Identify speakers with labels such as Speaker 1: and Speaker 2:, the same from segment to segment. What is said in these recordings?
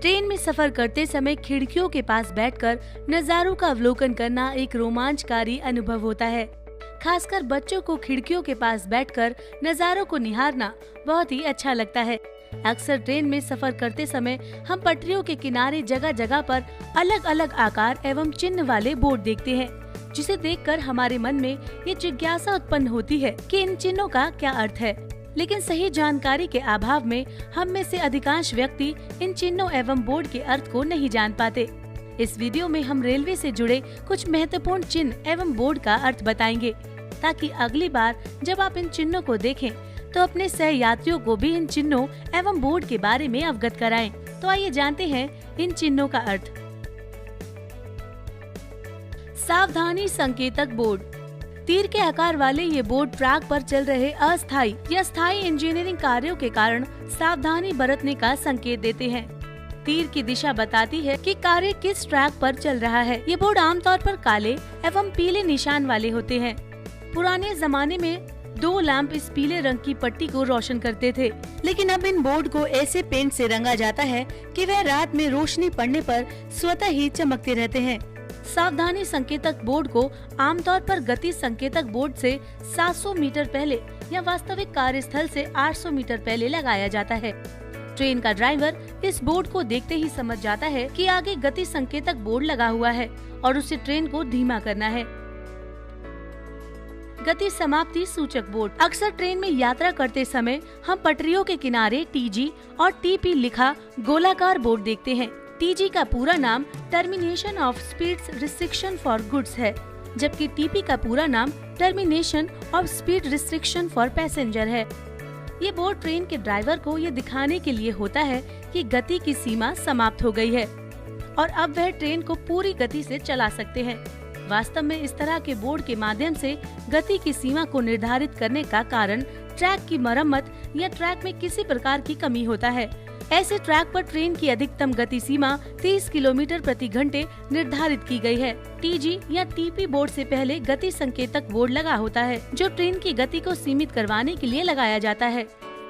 Speaker 1: Train में सफर करते समय खिड़कियों के पास बैठकर नजारों का अवलोकन करना एक रोमांचकारी अनुभव होता है। खासकर बच्चों को खिड़कियों के पास बैठकर नजारों को निहारना बहुत ही अच्छा लगता है। अक्सर ट्रेन में सफर करते समय हम पटरियों के किनारे जगह जगह पर अलग अलग आकार एवं चिन्ह वाले बोर्ड देखते हैं, जिसे देखकर हमारे मन में ये जिज्ञासा उत्पन्न होती है कि इन चिन्हों का क्या अर्थ है। लेकिन सही जानकारी के अभाव में हम में से अधिकांश व्यक्ति इन चिन्हों एवं बोर्ड के अर्थ को नहीं जान पाते। इस वीडियो में हम रेलवे से जुड़े कुछ महत्वपूर्ण चिन्ह एवं बोर्ड का अर्थ बताएंगे, ताकि अगली बार जब आप इन चिन्हों को देखें तो अपने सहयात्रियों को भी इन चिन्हों एवं बोर्ड के बारे में अवगत कराएं। तो आइए जानते हैं इन चिन्हों का अर्थ। सावधानी संकेतक बोर्ड। तीर के आकार वाले ये बोर्ड ट्रैक पर चल रहे अस्थायी या स्थायी इंजीनियरिंग कार्यों के कारण सावधानी बरतने का संकेत देते हैं। तीर की दिशा बताती है कि कार्य किस ट्रैक पर चल रहा है। ये बोर्ड आमतौर पर काले एवं पीले निशान वाले होते हैं। पुराने जमाने में 2 लैंप इस पीले रंग की पट्टी को रोशन करते थे, लेकिन अब इन बोर्ड को ऐसे पेंट से रंगा जाता है कि वह रात में रोशनी पड़ने पर स्वतः ही चमकते रहते हैं। सावधानी संकेतक बोर्ड को आमतौर पर गति संकेतक बोर्ड से 700 मीटर पहले या वास्तविक कार्यस्थल से 800 मीटर पहले लगाया जाता है। ट्रेन का ड्राइवर इस बोर्ड को देखते ही समझ जाता है कि आगे गति संकेतक बोर्ड लगा हुआ है और उसे ट्रेन को धीमा करना है। गति समाप्ति सूचक बोर्ड। अक्सर ट्रेन में यात्रा करते समय हम पटरियों के किनारे TG और TP लिखा गोलाकार बोर्ड देखते हैं। TG का पूरा नाम termination of speed restriction for goods है, जबकि TP का पूरा नाम termination of speed restriction for passenger है। ये बोर्ड ट्रेन के ड्राइवर को ये दिखाने के लिए होता है कि गति की सीमा समाप्त हो गई है और अब वह ट्रेन को पूरी गति से चला सकते हैं। वास्तव में इस तरह के बोर्ड के माध्यम से गति की सीमा को निर्धारित करने का कारण ट्रैक की मरम्मत या ट्रैक में किसी प्रकार की कमी होता है। ऐसे ट्रैक पर ट्रेन की अधिकतम गति सीमा 30 किलोमीटर प्रति घंटे निर्धारित की गई है। TG या TP बोर्ड से पहले गति संकेतक बोर्ड लगा होता है, जो ट्रेन की गति को सीमित करवाने के लिए लगाया जाता है।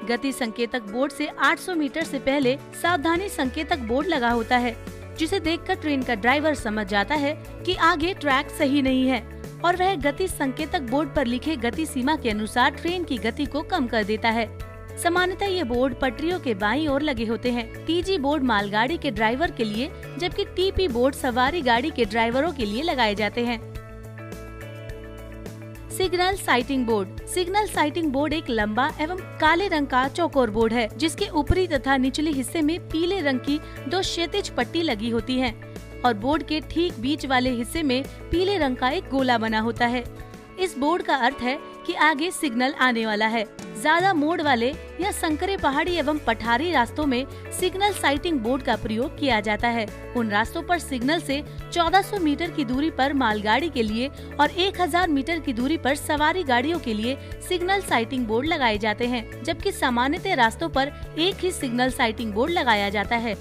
Speaker 1: गति संकेतक बोर्ड से 800 मीटर से पहले सावधानी संकेतक बोर्ड लगा होता है, जिसे देखकर ट्रेन का ड्राइवर समझ जाता है कि आगे ट्रैक सही नहीं है और वह गति संकेतक बोर्ड पर लिखे गति सीमा के अनुसार ट्रेन की गति को कम कर देता है। सामान्यतः ये बोर्ड पटरियों के बाईं ओर लगे होते हैं। TG बोर्ड मालगाड़ी के ड्राइवर के लिए, जबकि TP बोर्ड सवारी गाड़ी के ड्राइवरों के लिए लगाए जाते हैं। Signal sighting board. Signal sighting board एक लंबा एवं काले रंग का चौकोर बोर्ड है, जिसके ऊपरी तथा निचले हिस्से में पीले रंग की 2 क्षैतिज पट्टी लगी होती है और बोर्ड के ठीक बीच वाले हिस्से में पीले रंग का एक गोला बना होता है। इस बोर्ड का अर्थ है कि आगे सिग्नल आने वाला है। ज्यादा मोड़ वाले या संकरे पहाड़ी एवं पठारी रास्तों में सिग्नल साइटिंग बोर्ड का प्रयोग किया जाता है। उन रास्तों पर सिग्नल से 1400 मीटर की दूरी पर मालगाड़ी के लिए और 1000 मीटर की दूरी पर सवारी गाड़ियों के लिए सिग्नल साइटिंग बोर्ड लगाए जाते हैं, जबकि सामान्यतः रास्तों पर एक ही सिग्नल साइटिंग बोर्ड लगाया जाता है।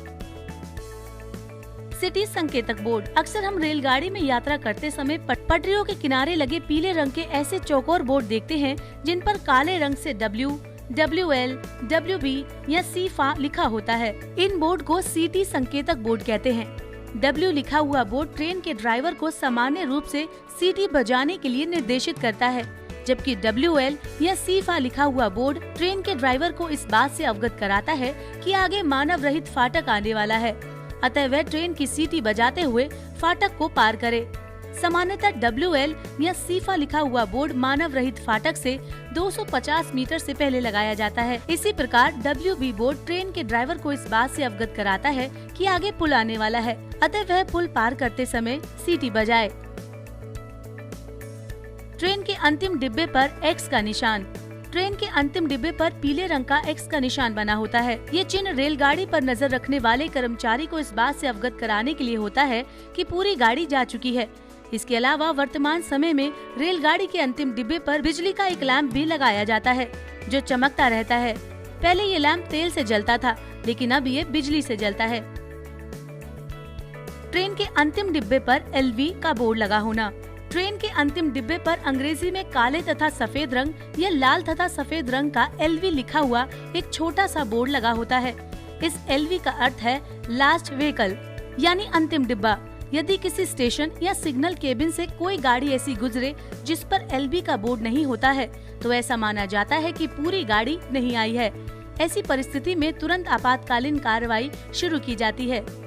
Speaker 1: सिटी संकेतक बोर्ड। अक्सर हम रेलगाड़ी में यात्रा करते समय पटरियों के किनारे लगे पीले रंग के ऐसे चौकोर बोर्ड देखते हैं, जिन पर काले रंग से W, WL, WB या CFA लिखा होता है। इन बोर्ड को सिटी संकेतक बोर्ड कहते हैं। W लिखा हुआ बोर्ड ट्रेन के ड्राइवर को सामान्य रूप से सीटी बजाने के लिए निर्देशित करता है, जबकि WL या CFA लिखा हुआ बोर्ड ट्रेन के ड्राइवर को इस बात से अवगत कराता है कि आगे मानव रहित फाटक आने वाला है, अतः वह ट्रेन की सीटी बजाते हुए फाटक को पार करे। सामान्यतः WL या CFA लिखा हुआ बोर्ड मानव रहित फाटक से 250 मीटर से पहले लगाया जाता है। इसी प्रकार WB बोर्ड ट्रेन के ड्राइवर को इस बात से अवगत कराता है कि आगे पुल आने वाला है, अतः वह पुल पार करते समय सीटी बजाए। ट्रेन के अंतिम डिब्बे पर X का निशान। ट्रेन के अंतिम डिब्बे पर पीले रंग का X का निशान बना होता है। ये चिन्ह रेलगाड़ी पर नजर रखने वाले कर्मचारी को इस बात से अवगत कराने के लिए होता है कि पूरी गाड़ी जा चुकी है। इसके अलावा वर्तमान समय में रेलगाड़ी के अंतिम डिब्बे पर बिजली का एक लैंप भी लगाया जाता है, जो चमकता रहता है। पहले ये लैंप तेल से जलता था, लेकिन अब ये बिजली से जलता है। ट्रेन के अंतिम डिब्बे पर LV का बोर्ड लगा होना। ट्रेन के अंतिम डिब्बे पर अंग्रेजी में काले तथा सफेद रंग या लाल तथा सफेद रंग का LV लिखा हुआ एक छोटा सा बोर्ड लगा होता है। इस LV का अर्थ है लास्ट व्हीकल यानी अंतिम डिब्बा। यदि किसी स्टेशन या सिग्नल केबिन से कोई गाड़ी ऐसी गुजरे जिस पर LV का बोर्ड नहीं होता है, तो ऐसा माना जाता है कि पूरी गाड़ी नहीं आई है। ऐसी परिस्थिति में तुरंत आपातकालीन कार्रवाई शुरू की जाती है।